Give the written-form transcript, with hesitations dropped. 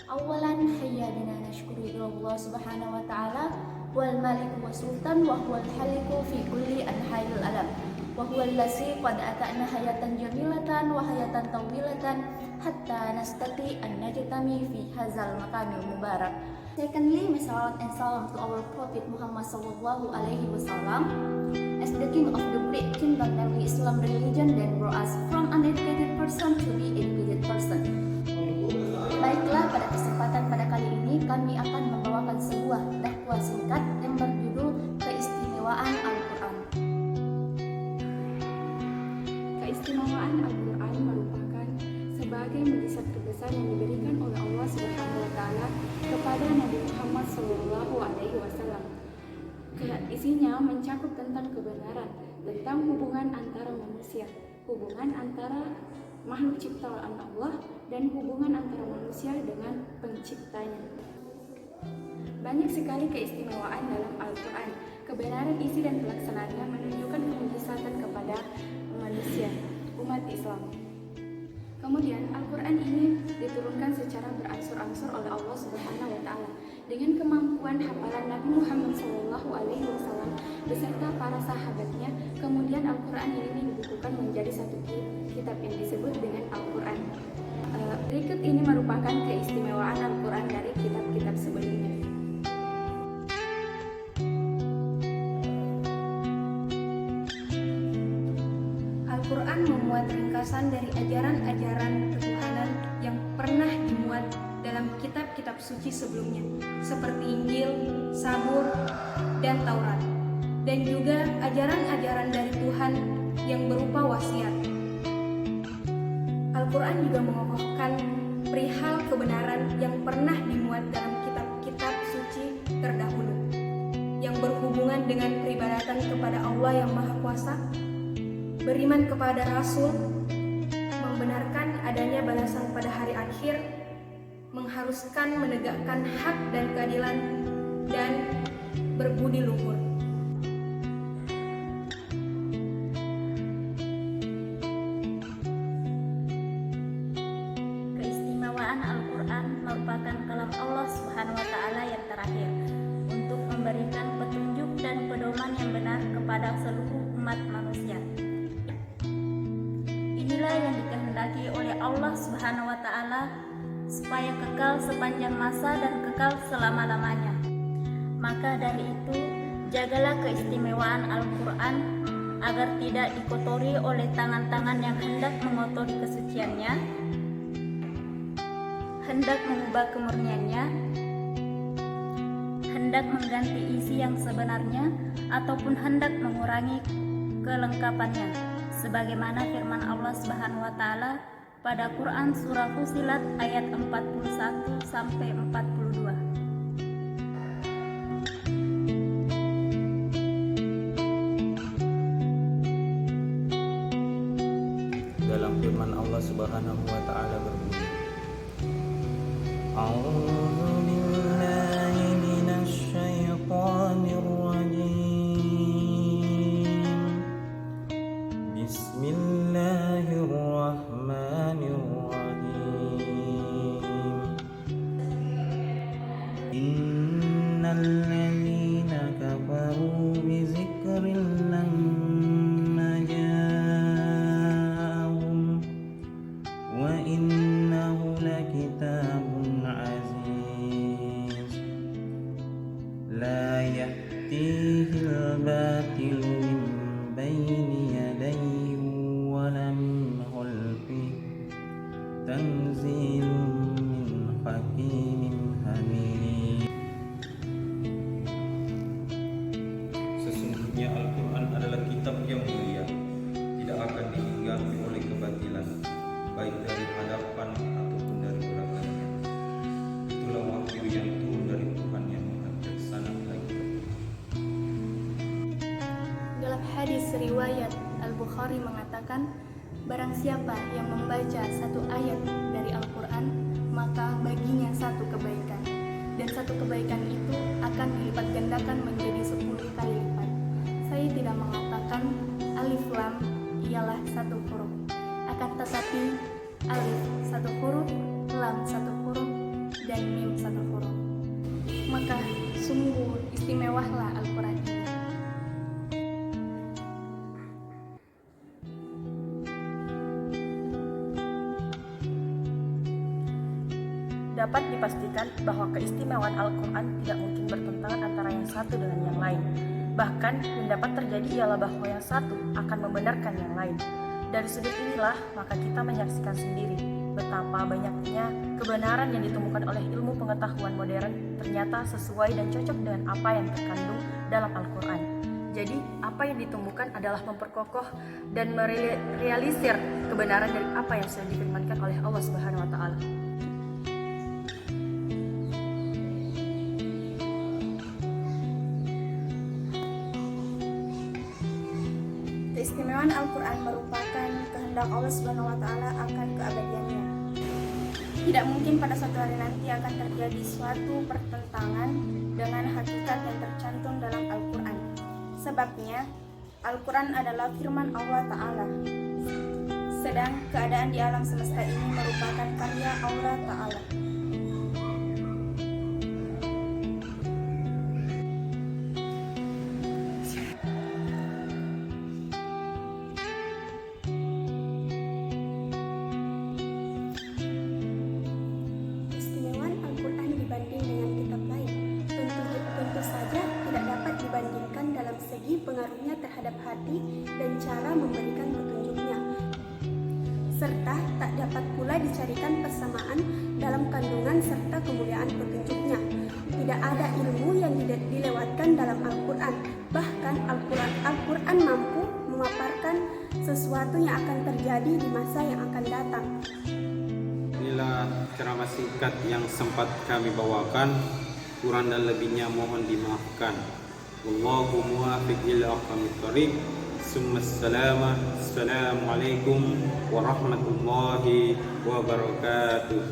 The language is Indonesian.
Awalan hayya bina nashkuru ilallah subhanahu wa ta'ala wal maliku wa sultan wa huwal haliku fi kulli anhayil alam wa huwal lasi qad ata'na hayatan jamilatan wa hayatan tawilatan hatta nastati an najtami fi hazal maqamil mubarak. Secondly, may salawat and salam to our Prophet Muhammad sallallahu alaihi wasallam as the king of the great kingdom, namely Islam religion, that brought us from uneducated person to be educated person. Baiklah, pada kesempatan pada kali ini kami akan membawakan sebuah dakwah singkat yang berjudul Keistimewaan Al-Quran. Keistimewaan Al-Quran merupakan sebagai mukjizat terbesar yang diberikan oleh Allah Subhanahu wa Ta'ala kepada Nabi Muhammad Sallallahu Alaihi Wasallam. Isinya mencakup tentang kebenaran, tentang hubungan antara manusia, hubungan antara makhluk ciptaan Allah, dan hubungan antara manusia dengan penciptanya. Banyak sekali keistimewaan dalam Al-Quran. Kebenaran isi dan pelaksanaannya menunjukkan kemujizatan kepada manusia, umat Islam. Kemudian Al-Quran ini diturunkan secara berangsur-angsur oleh Allah Subhanahu wa Ta'ala dengan kemampuan hafalan Nabi Muhammad SAW beserta para sahabatnya. Kemudian Al-Quran ini dibukukan menjadi satu kitab yang disebut dengan Al-Quran. Berikut ini merupakan keistimewaan Al-Quran dari kitab-kitab sebelumnya. Al-Quran memuat ringkasan dari ajaran-ajaran ketuhanan yang pernah dimuat dalam kitab-kitab suci sebelumnya, seperti Injil, Zabur, dan Taurat, dan juga ajaran-ajaran dari Tuhan yang berupa wasiat. Al-Quran juga mengokohkan perihal kebenaran yang pernah dimuat dalam kitab-kitab suci terdahulu, yang berhubungan dengan peribadatan kepada Allah yang Maha Kuasa, beriman kepada Rasul, membenarkan adanya balasan pada hari akhir, mengharuskan menegakkan hak dan keadilan, dan berbudi luhur. Keistimewaan Al-Quran merupakan kalam Allah Subhanahu wa Ta'ala yang terakhir untuk memberikan petunjuk dan pedoman yang benar kepada seluruh umat manusia. Inilah yang dikehendaki oleh Allah Subhanahu wa Ta'ala supaya kekal sepanjang masa dan kekal selama-lamanya. Maka dari itu, jagalah keistimewaan Al-Quran agar tidak dikotori oleh tangan-tangan yang hendak mengotori kesuciannya, hendak mengubah kemurniannya, hendak mengganti isi yang sebenarnya, ataupun hendak mengurangi kelengkapannya, sebagaimana firman Allah Subhanahu wa Ta'ala pada Quran surah Fussilat ayat 41 sampai 42. Dalam firman Allah Subhanahu wa Ta'ala berbunyi, A'udzu billahi minasy syaithanir rajim. Bismillahirrahmanirrahim. Innal ladzina kafaru bi dzikrillah ja'ahum wa innahu lakitabun aziz la yahtihil batilu min bayni yadayhi wa la min khalfihi tanzilun min hakimin hamid. Sesungguhnya Al-Quran adalah kitab yang mulia, tidak akan dihinggapi oleh kebatilan, baik dari hadapan ataupun dari belakangnya. Itulah wahyu yang turun dari Tuhan yang Maha Bijaksana lagi. Dalam hadis riwayat Al-Bukhari mengatakan, barang siapa yang membaca satu ayat dari Al-Quran, maka baginya satu kebaikan, dan satu kebaikan itu akan dilipat gandakan menjadi 10 kali lipat. Saya tidak mengatakan alif lam ialah satu huruf, akan tetapi alif satu huruf, lam satu huruf, dan Istimewahlah Al-Quran ini. Dapat dipastikan bahwa keistimewaan Al-Quran tidak mungkin bertentangan antara yang satu dengan yang lain. Bahkan, yang dapat terjadi ialah bahwa yang satu akan membenarkan yang lain. Dari sudut inilah, maka kita menyaksikan sendiri betapa banyaknya kebenaran yang ditemukan oleh ilmu pengetahuan modern ternyata sesuai dan cocok dengan apa yang terkandung dalam Al-Quran. Jadi, apa yang ditemukan adalah memperkokoh dan merealisir kebenaran dari apa yang sudah difirmankan oleh Allah Subhanahu wa Ta'ala. Keistimewaan Al-Quran merupakan kehendak Allah Subhanahu wa Ta'ala akan keabadiannya. Tidak mungkin pada suatu hari nanti akan terjadi suatu pertentangan dengan hakikat yang tercantum dalam Al-Quran. Sebabnya, Al-Quran adalah firman Allah Ta'ala. Sedang keadaan di alam semesta ini merupakan karya Allah Ta'ala. Segi pengaruhnya terhadap hati dan cara memberikan petunjuknya, serta tak dapat pula dicarikan persamaan dalam kandungan serta kemuliaan petunjuknya. Tidak ada ilmu yang dilewatkan dalam Al-Quran. Bahkan Al-Quran mampu memaparkan sesuatu yang akan terjadi di masa yang akan datang. Inilah ceramah singkat yang sempat kami bawakan. Kurang dan lebihnya mohon dimaafkan. Wallahu muwaffiq ila aqwamit thoriq. Assalamualaikum warahmatullahi wabarakatuh.